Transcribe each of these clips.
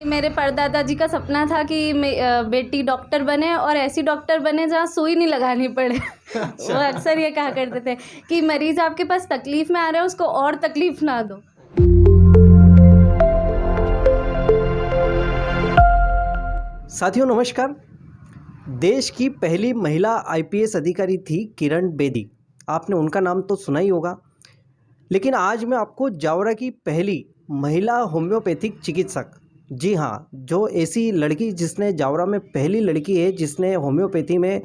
मेरे परदादा जी का सपना था कि बेटी डॉक्टर बने और ऐसी डॉक्टर बने जहाँ सुई नहीं लगानी पड़े। वो अक्सर ये कहा करते थे कि मरीज़ आपके पास तकलीफ़ में आ रहा है, उसको और तकलीफ़ ना दो। साथियों नमस्कार। देश की पहली महिला आईपीएस अधिकारी थी किरण बेदी। आपने उनका नाम तो सुना ही होगा, लेकिन आज मैं आपको जावरा की पहली महिला होम्योपैथिक चिकित्सक, जी हाँ, जो ऐसी लड़की जिसने जावरा में पहली लड़की है जिसने होम्योपैथी में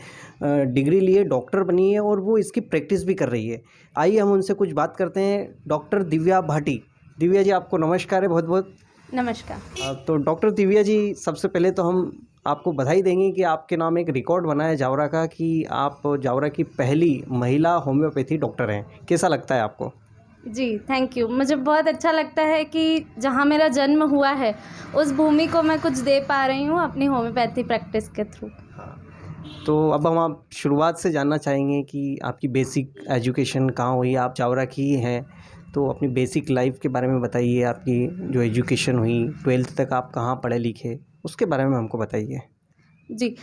डिग्री लिए, डॉक्टर बनी है और वो इसकी प्रैक्टिस भी कर रही है। आइए हम उनसे कुछ बात करते हैं। डॉक्टर दिव्या भाटी। दिव्या जी, आपको नमस्कार है, बहुत बहुत नमस्कार। तो डॉक्टर दिव्या जी, सबसे पहले तो हम आपको बधाई देंगे कि आपके नाम एक रिकॉर्ड बना है जावरा का कि आप जावरा की पहली महिला होम्योपैथी डॉक्टर हैं। कैसा लगता है आपको? जी, थैंक यू। मुझे बहुत अच्छा लगता है कि जहाँ मेरा जन्म हुआ है उस भूमि को मैं कुछ दे पा रही हूँ अपनी होम्योपैथी प्रैक्टिस के थ्रू। हाँ, तो अब हम आप शुरुआत से जानना चाहेंगे कि आपकी बेसिक एजुकेशन कहाँ हुई? आप जावरा की ही हैं, तो अपनी बेसिक लाइफ के बारे में बताइए। आपकी जो एजुकेशन हुई, 12th तक आप कहाँ पढ़े लिखे, उसके बारे में हमको बताइए। जी,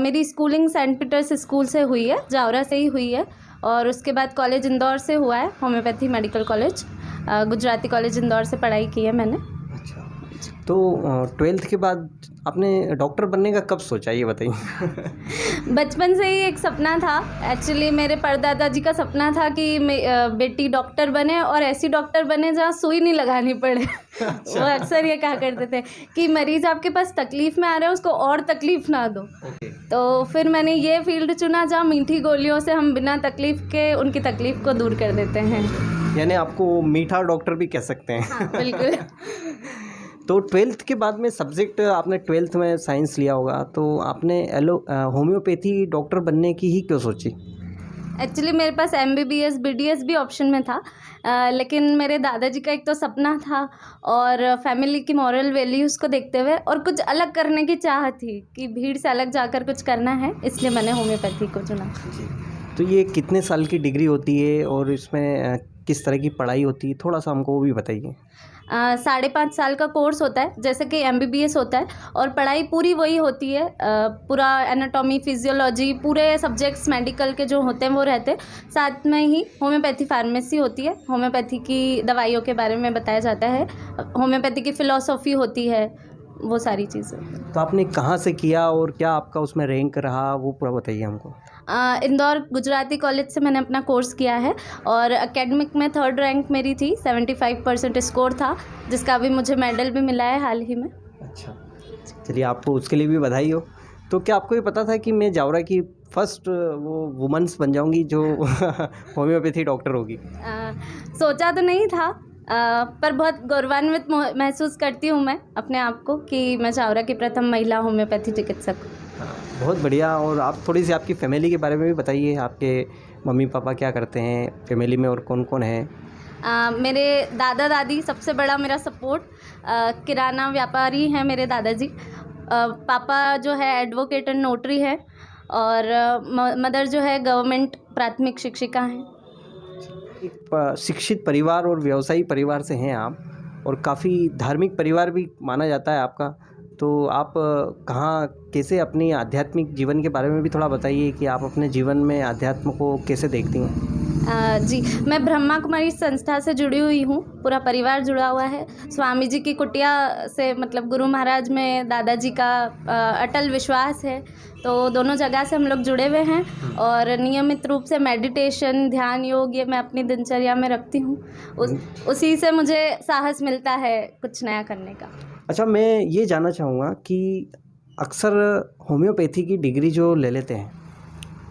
मेरी स्कूलिंग सेंट पीटर्स स्कूल से हुई है, जावरा से ही हुई है। और उसके बाद कॉलेज इंदौर से हुआ है, homeopathy medical college, Gujarati college Indore से पढ़ाई की है मैंने। अच्छा, तो 12th के बाद आपने डॉक्टर बनने का कब सोचा, ये बताइए? बचपन से ही एक सपना था। एक्चुअली मेरे परदादा जी का सपना था कि बेटी डॉक्टर बने और ऐसी डॉक्टर बने जहाँ सुई नहीं लगानी पड़े। वो अक्सर ये कहा करते थे कि मरीज़ आपके पास तकलीफ़ में आ रहा है, उसको और तकलीफ़ ना दो। तो फिर मैंने ये फील्ड चुना जहाँ मीठी गोलियों से हम बिना तकलीफ़ के उनकी तकलीफ़ को दूर कर देते हैं। यानी आपको मीठा डॉक्टर भी कह सकते हैं। हाँ, बिल्कुल। तो 12th के बाद में सब्जेक्ट आपने 12th में साइंस लिया होगा, तो आपने होम्योपैथी डॉक्टर बनने की ही क्यों सोची? एक्चुअली मेरे पास MBBS BDS भी ऑप्शन में था, लेकिन मेरे दादाजी का एक तो सपना था और फैमिली की मॉरल वैल्यूज़ को देखते हुए और कुछ अलग करने की चाह थी कि भीड़ से अलग जाकर कुछ करना है, इसलिए मैंने होम्योपैथी को चुना। जी, तो ये कितने साल की डिग्री होती है और इसमें किस तरह की पढ़ाई होती है, थोड़ा सा हमको वो भी बताइए। 5.5 साल का कोर्स होता है, जैसे कि MBBS होता है, और पढ़ाई पूरी वही होती है। पूरा एनाटॉमी, फिजियोलॉजी, पूरे सब्जेक्ट्स मेडिकल के जो होते हैं वो रहते हैं। साथ में ही होम्योपैथी फार्मेसी होती है, होम्योपैथी की दवाइयों के बारे में बताया जाता है, होम्योपैथी की फ़िलॉसफी होती है, वो सारी चीज़ें। तो आपने कहाँ से किया और क्या आपका उसमें रैंक रहा, वो पूरा बताइए हमको। इंदौर गुजराती कॉलेज से मैंने अपना कोर्स किया है और एकेडमिक में 3rd रैंक मेरी थी, 75% स्कोर था, जिसका अभी मुझे मेडल भी मिला है हाल ही में। अच्छा, चलिए आपको उसके लिए भी बधाई हो। तो क्या आपको ये पता था कि मैं जावरा की फर्स्ट वो वुमेन्स बन जाऊंगी जो होम्योपैथी डॉक्टर होगी? सोचा तो नहीं था, पर बहुत गौरवान्वित महसूस करती हूँ मैं अपने आप को कि मैं जावरा की प्रथम महिला होम्योपैथी चिकित्सक हूँ। हाँ, बहुत बढ़िया। और आप थोड़ी सी आपकी फैमिली के बारे में भी बताइए। आपके मम्मी पापा क्या करते हैं फैमिली में और कौन कौन है? मेरे दादा दादी सबसे बड़ा मेरा सपोर्ट, किराना व्यापारी हैं मेरे दादाजी। पापा जो है एडवोकेट एंड नोटरी है और मदर जो है गवर्नमेंट प्राथमिक शिक्षिका हैं। एक शिक्षित परिवार और व्यवसायी परिवार से हैं आप, और काफ़ी धार्मिक परिवार भी माना जाता है आपका। तो आप कहाँ कैसे अपनी आध्यात्मिक जीवन के बारे में भी थोड़ा बताइए कि आप अपने जीवन में अध्यात्म को कैसे देखती हैं? जी, मैं ब्रह्मा कुमारी संस्था से जुड़ी हुई हूँ, पूरा परिवार जुड़ा हुआ है। स्वामी जी की कुटिया से, मतलब गुरु महाराज में दादाजी का अटल विश्वास है, तो दोनों जगह से हम लोग जुड़े हुए हैं और नियमित रूप से मेडिटेशन, ध्यान, योग ये मैं अपनी दिनचर्या में रखती हूँ। उसी से मुझे साहस मिलता है कुछ नया करने का। अच्छा, मैं ये जानना चाहूँगा कि अक्सर होम्योपैथी की डिग्री जो ले लेते हैं,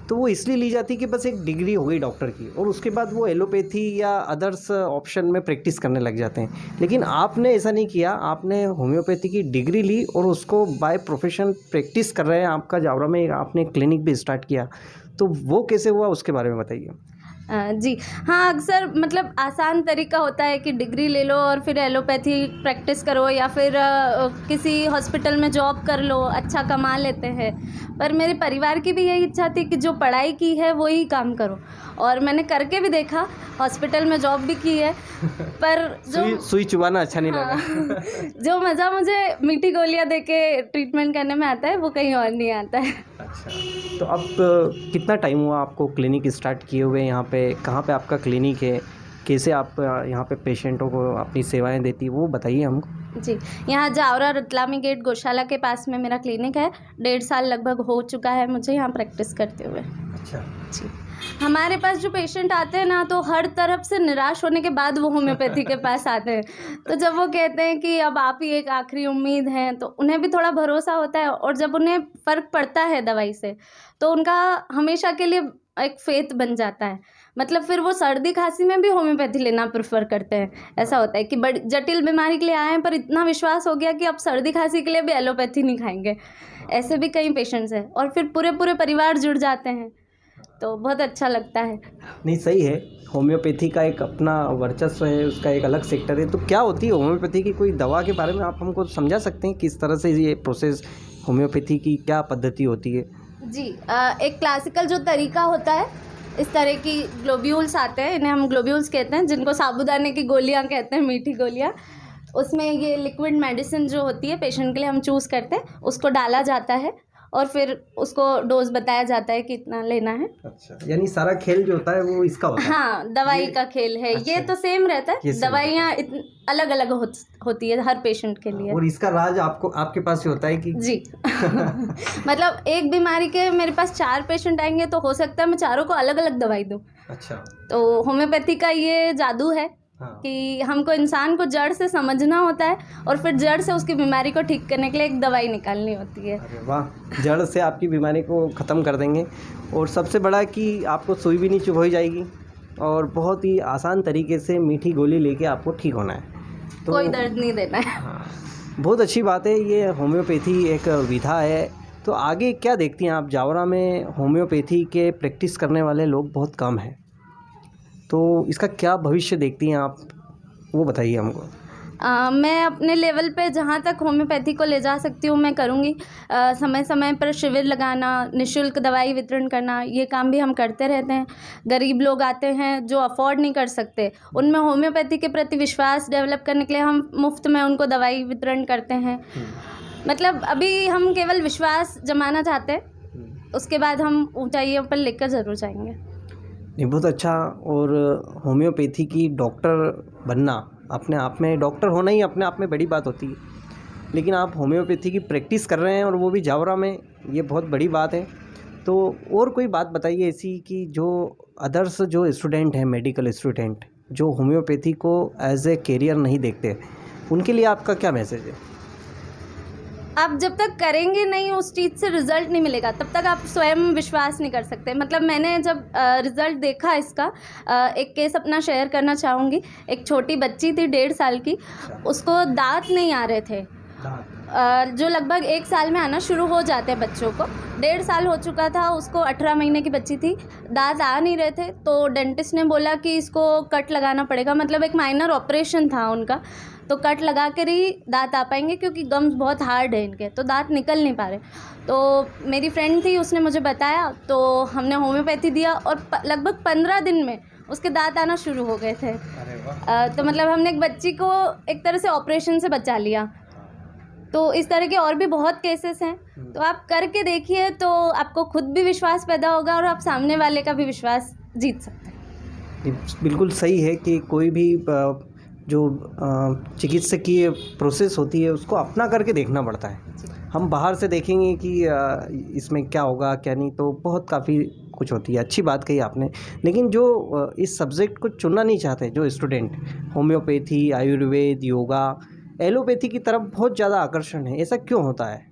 तो वो इसलिए ली जाती है कि बस एक डिग्री हो गई डॉक्टर की और उसके बाद वो एलोपैथी या अदर्स ऑप्शन में प्रैक्टिस करने लग जाते हैं। लेकिन आपने ऐसा नहीं किया, आपने होम्योपैथी की डिग्री ली और उसको बाय प्रोफेशन प्रैक्टिस कर रहे हैं। आपका जावरा में आपने क्लिनिक भी स्टार्ट किया, तो वो कैसे हुआ, उसके बारे में बताइए। जी हाँ, अक्सर मतलब आसान तरीका होता है कि डिग्री ले लो और फिर एलोपैथी प्रैक्टिस करो या फिर किसी हॉस्पिटल में जॉब कर लो, अच्छा कमा लेते हैं। पर मेरे परिवार की भी यही इच्छा थी कि जो पढ़ाई की है वही काम करो, और मैंने करके भी देखा, हॉस्पिटल में जॉब भी की है। पर जो सुई चुबाना अच्छा नहीं हाँ, लगा। जो मज़ा मुझे मीठी गोलियां दे के ट्रीटमेंट करने में आता है वो कहीं और नहीं आता है। अच्छा, तो अब कितना टाइम हुआ आपको क्लिनिक स्टार्ट किए हुए यहाँ पे? कहाँ पे आपका क्लिनिक है? कैसे आप यहाँ पे पेशेंटों को अपनी सेवाएं देती है, वो बताइए हमको। जी, यहाँ जावरा रतलामी गेट गौशाला के पास में मेरा क्लिनिक है। 1.5 साल लगभग हो चुका है मुझे यहाँ प्रैक्टिस करते हुए। अच्छा जी, हमारे पास जो पेशेंट आते हैं ना, तो हर तरफ से निराश होने के बाद वो होम्योपैथी के पास आते हैं। तो जब वो कहते हैं कि अब आप ही एक आखिरी उम्मीद हैं, तो उन्हें भी थोड़ा भरोसा होता है, और जब उन्हें फ़र्क पड़ता है दवाई से, तो उनका हमेशा के लिए एक फेथ बन जाता है। मतलब फिर वो सर्दी खांसी में भी होम्योपैथी लेना प्रेफर करते हैं। ऐसा होता है कि बड़ी जटिल बीमारी के लिए आए हैं, पर इतना विश्वास हो गया कि अब सर्दी खांसी के लिए भी एलोपैथी नहीं खाएंगे। ऐसे भी कई पेशेंट्स हैं, और फिर पूरे पूरे परिवार जुड़ जाते हैं, तो बहुत अच्छा लगता है। नहीं, सही है। होम्योपैथी का एक अपना वर्चस्व है, उसका एक अलग सेक्टर है। तो क्या होती है होम्योपैथी की? कोई दवा के बारे में आप हमको समझा सकते हैं किस तरह से ये प्रोसेस, होम्योपैथी की क्या पद्धति होती है? जी, एक क्लासिकल जो तरीका होता है, इस तरह की ग्लोब्यूल्स आते हैं, इन्हें हम ग्लोब्यूल्स कहते हैं, जिनको साबूदाने की गोलियां कहते हैं, मीठी गोलियां। उसमें ये लिक्विड मेडिसिन जो होती है पेशेंट के लिए हम चूज़ करते हैं, उसको डाला जाता है और फिर उसको डोज बताया जाता है कि इतना लेना है। अच्छा, यानी सारा खेल जो होता है वो इसका होता है? हाँ, दवाई का खेल है। अच्छा, ये तो सेम रहता है, दवाइयाँ अलग अलग होती है हर पेशेंट के लिए। और इसका राज आपके पास ही होता है कि? जी मतलब एक बीमारी के मेरे पास 4 पेशेंट आएंगे, तो हो सकता है मैं चारों को अलग अलग दवाई दूँ। अच्छा, तो होम्योपैथी का ये जादू है। हाँ। कि हमको इंसान को जड़ से समझना होता है, और फिर जड़ से उसकी बीमारी को ठीक करने के लिए एक दवाई निकालनी होती है। अरे वाह, जड़ से आपकी बीमारी को ख़त्म कर देंगे। और सबसे बड़ा कि आपको सुई भी नहीं चुभोई जाएगी, और बहुत ही आसान तरीके से मीठी गोली लेके आपको ठीक होना है, तो कोई दर्द नहीं देना है। हाँ, बहुत अच्छी बात है। ये होम्योपैथी एक विधा है। तो आगे क्या देखती हैं आप? जावरा में होम्योपैथी के प्रैक्टिस करने वाले लोग बहुत कम हैं, तो इसका क्या भविष्य देखती हैं आप, वो बताइए हमको। मैं अपने लेवल पे जहाँ तक होम्योपैथी को ले जा सकती हूँ मैं करूँगी। समय समय पर शिविर लगाना, निःशुल्क दवाई वितरण करना, ये काम भी हम करते रहते हैं। गरीब लोग आते हैं जो अफोर्ड नहीं कर सकते, उनमें होम्योपैथी के प्रति विश्वास डेवलप करने के लिए हम मुफ्त में उनको दवाई वितरण करते हैं। मतलब अभी हम केवल विश्वास जमाना चाहते हैं, उसके बाद हम ऊंचाइयों पर लेकर ज़रूर जाएंगे। नहीं, बहुत अच्छा। और होम्योपैथी की डॉक्टर बनना, अपने आप में डॉक्टर होना ही अपने आप में बड़ी बात होती है, लेकिन आप होम्योपैथी की प्रैक्टिस कर रहे हैं और वो भी जावरा में, ये बहुत बड़ी बात है। तो और कोई बात बताइए ऐसी कि जो अदर्स जो स्टूडेंट हैं, मेडिकल स्टूडेंट जो होम्योपैथी को एज ए कैरियर नहीं देखते, उनके लिए आपका क्या मैसेज है? आप जब तक करेंगे नहीं, उस चीज़ से रिज़ल्ट नहीं मिलेगा, तब तक आप स्वयं विश्वास नहीं कर सकते। मतलब मैंने जब रिज़ल्ट देखा इसका, एक केस अपना शेयर करना चाहूँगी। एक छोटी बच्ची थी 1.5 साल की, उसको दांत नहीं आ रहे थे, जो लगभग 1 साल में आना शुरू हो जाते हैं बच्चों को। 1.5 साल हो चुका था उसको, 18 महीने की बच्ची थी, दांत आ नहीं रहे थे। तो डेंटिस्ट ने बोला कि इसको कट लगाना पड़ेगा, मतलब एक माइनर ऑपरेशन था उनका, तो कट लगा कर ही दांत आ पाएंगे, क्योंकि गम्स बहुत हार्ड है इनके, तो दांत निकल नहीं पा रहे। तो मेरी फ्रेंड थी, उसने मुझे बताया, तो हमने होम्योपैथी दिया, और लगभग 15 दिन में उसके दांत आना शुरू हो गए थे। तो मतलब हमने एक बच्ची को एक तरह से ऑपरेशन से बचा लिया। तो इस तरह के और भी बहुत केसेस हैं, तो आप करके देखिए, तो आपको खुद भी विश्वास पैदा होगा और आप सामने वाले का भी विश्वास जीत सकते हैं। बिल्कुल सही है कि कोई भी जो चिकित्सकीय प्रोसेस होती है उसको अपना करके देखना पड़ता है। हम बाहर से देखेंगे कि इसमें क्या होगा क्या नहीं, तो बहुत काफ़ी कुछ होती है। अच्छी बात कही आपने। लेकिन जो इस सब्जेक्ट को चुनना नहीं चाहते, जो student, homeopathy, Ayurveda, yoga, allopathy की तरफ बहुत ज़्यादा आकर्षण है, ऐसा क्यों होता है?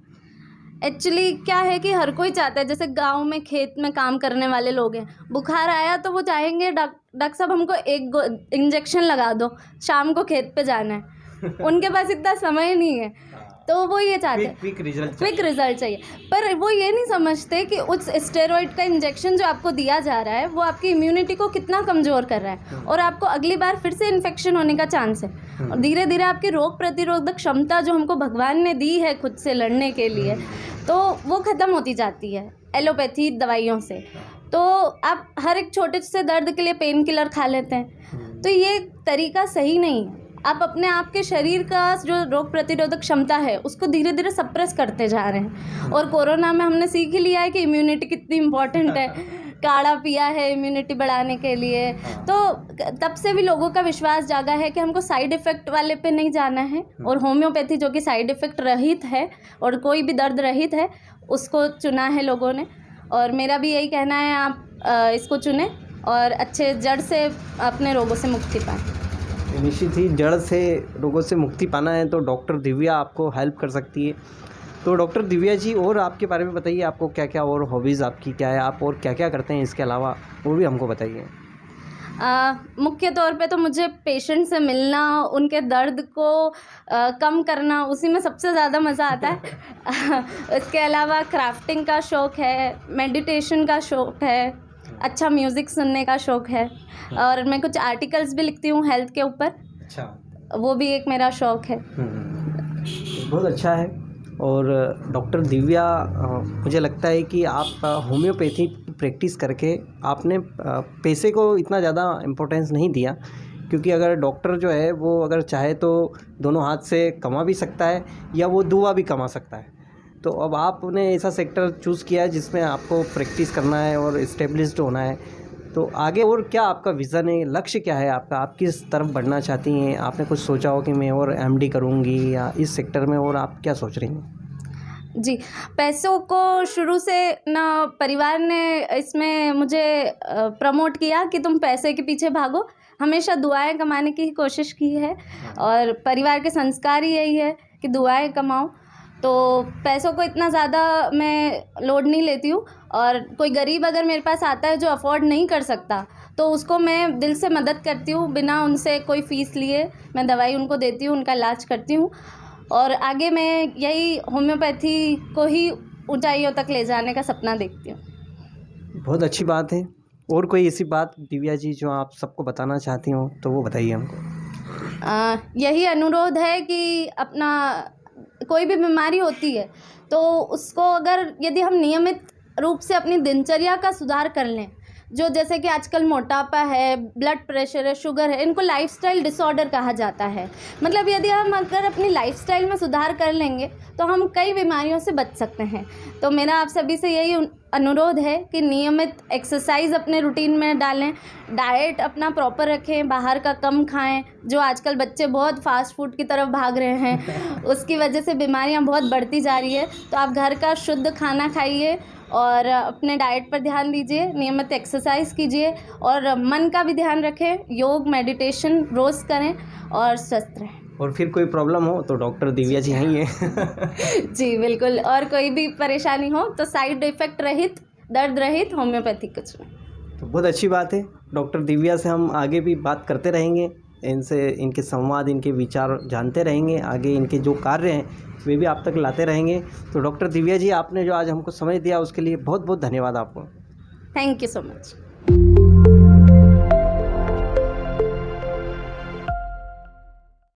एक्चुअली क्या है कि हर कोई चाहता है, जैसे गांव में खेत में काम करने वाले लोग हैं, बुखार आया तो वो चाहेंगे डॉक्टर साहब हमको एक इंजेक्शन लगा दो, शाम को खेत पे जाना है। उनके पास इतना समय नहीं है, तो वो ये चाहते हैं क्विक रिजल्ट क्विक रिजल्ट चाहिए, पर वो ये नहीं समझते कि उस स्टेरॉइड का इंजेक्शन जो आपको दिया जा रहा है वो आपकी इम्यूनिटी को कितना कमज़ोर कर रहा है और आपको अगली बार फिर से इन्फेक्शन होने का चांस है। और धीरे धीरे आपकी रोग प्रतिरोधक क्षमता जो हमको भगवान ने दी है खुद से लड़ने के लिए, तो वो ख़त्म होती जाती है एलोपैथी दवाइयों से। तो आप हर एक छोटे से दर्द के लिए पेन किलर खा लेते हैं, तो ये तरीका सही नहीं है। आप अपने आप के शरीर का जो रोग प्रतिरोधक क्षमता है उसको धीरे धीरे सप्रेस करते जा रहे हैं। और कोरोना में हमने सीख ही लिया है कि इम्यूनिटी कितनी इम्पॉर्टेंट है, काढ़ा पिया है इम्यूनिटी बढ़ाने के लिए। तो तब से भी लोगों का विश्वास जागा है कि हमको साइड इफ़ेक्ट वाले पे नहीं जाना है, और होम्योपैथी जो कि साइड इफ़ेक्ट रहित है और कोई भी दर्द रहित है उसको चुना है लोगों ने। और मेरा भी यही कहना है, आप इसको चुनें और अच्छे जड़ से अपने रोगों से मुक्ति पाएँ। निश्चित ही जड़ से रोगों से मुक्ति पाना है तो डॉक्टर दिव्या आपको हेल्प कर सकती है। तो डॉक्टर दिव्या जी, और आपके बारे में बताइए, आपको क्या क्या और हॉबीज़ आपकी क्या है, आप और क्या क्या करते हैं इसके अलावा, वो भी हमको बताइए। मुख्य तौर पे तो मुझे पेशेंट से मिलना, उनके दर्द को कम करना, उसी में सबसे ज़्यादा मज़ा आता है। इसके अलावा क्राफ्टिंग का शौक़ है, मेडिटेशन का शौक़ है, अच्छा म्यूज़िक सुनने का शौक़ है, और मैं कुछ आर्टिकल्स भी लिखती हूँ हेल्थ के ऊपर। अच्छा, वो भी एक मेरा शौक़ है। बहुत अच्छा है। और डॉक्टर दिव्या, मुझे लगता है कि आप होम्योपैथी प्रैक्टिस करके आपने पैसे को इतना ज़्यादा इम्पोर्टेंस नहीं दिया, क्योंकि अगर डॉक्टर जो है वो अगर चाहे तो दोनों हाथ से कमा भी सकता है या वो दुआ भी कमा सकता है। तो अब आपने ऐसा सेक्टर चूज़ किया है जिसमें आपको प्रैक्टिस करना है और इस्टेब्लिश्ड होना है। तो आगे और क्या आपका विज़न है, लक्ष्य क्या है आपका, आप किस तरफ बढ़ना चाहती हैं? आपने कुछ सोचा हो कि मैं और एमडी करूँगी या इस सेक्टर में, और आप क्या सोच रही हैं? जी, पैसों को शुरू से ना परिवार ने इसमें मुझे प्रमोट किया कि तुम पैसे के पीछे भागो, हमेशा दुआएं कमाने की ही कोशिश की है, और परिवार के संस्कार ही यही है कि दुआएं कमाओ। तो पैसों को इतना ज़्यादा मैं लोड नहीं लेती हूँ, और कोई गरीब अगर मेरे पास आता है जो अफोर्ड नहीं कर सकता तो उसको मैं दिल से मदद करती हूँ, बिना उनसे कोई फ़ीस लिए मैं दवाई उनको देती हूँ, उनका इलाज करती हूँ। और आगे मैं यही होम्योपैथी को ही ऊंचाइयों तक ले जाने का सपना देखती हूँ। बहुत अच्छी बात है। और कोई ऐसी बात दिव्या जी जो आप सबको बताना चाहती हो तो वो बताइए हमको। यही अनुरोध है कि अपना कोई भी बीमारी होती है तो उसको अगर यदि हम नियमित रूप से अपनी दिनचर्या का सुधार कर लें, जो जैसे कि आजकल मोटापा है, ब्लड प्रेशर है, शुगर है, इनको लाइफस्टाइल डिसऑर्डर कहा जाता है। मतलब यदि हम अगर अपनी लाइफस्टाइल में सुधार कर लेंगे तो हम कई बीमारियों से बच सकते हैं। तो मेरा आप सभी से यही अनुरोध है कि नियमित एक्सरसाइज अपने रूटीन में डालें, डाइट अपना प्रॉपर रखें, बाहर का कम खाएं। जो आजकल बच्चे बहुत फास्ट फूड की तरफ भाग रहे हैं उसकी वजह से बीमारियां बहुत बढ़ती जा रही है। तो आप घर का शुद्ध खाना खाइए और अपने डाइट पर ध्यान दीजिए, नियमित एक्सरसाइज कीजिए और मन का भी ध्यान रखें, योग मेडिटेशन रोज़ करें और स्वस्थ रहें। और फिर कोई प्रॉब्लम हो तो डॉक्टर दिव्या जी हैं ही जी बिल्कुल, और कोई भी परेशानी हो तो साइड इफ़ेक्ट रहित, दर्द रहित होम्योपैथिक कुछ नहीं। तो बहुत अच्छी बात है। डॉक्टर दिव्या से हम आगे भी बात करते रहेंगे, इनसे इनके संवाद, इनके विचार जानते रहेंगे, आगे इनके जो कार्य हैं वे भी आप तक लाते रहेंगे। तो डॉक्टर दिव्या जी, आपने जो आज हमको समय दिया उसके लिए बहुत बहुत धन्यवाद आपको। Thank you so much.